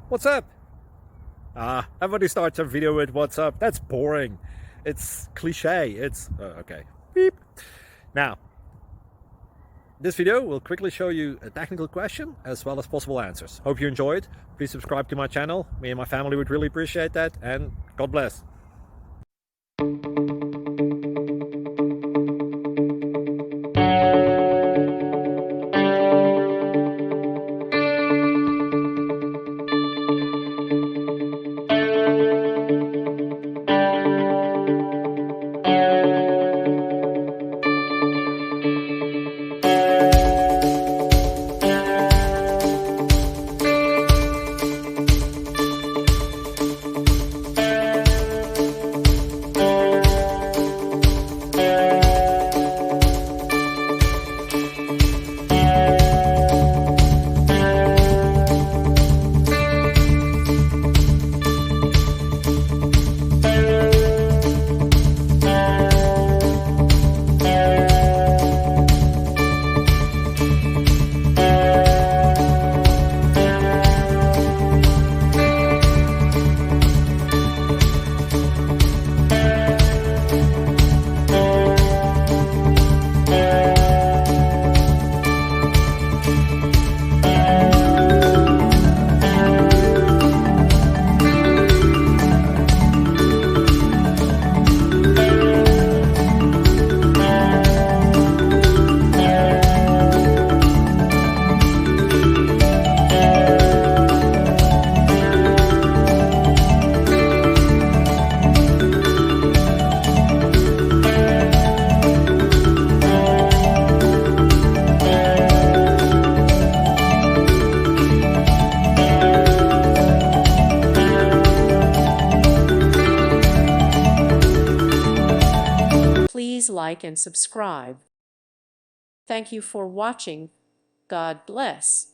What's up? Everybody starts a video with what's up. That's boring. It's cliche. It's okay. Beep. Now, this video will quickly show you a technical question as well as possible answers. Hope you enjoyed. Please subscribe to my channel. Me and my family would really appreciate that, and God bless. Please like and subscribe. Thank you for watching. God bless.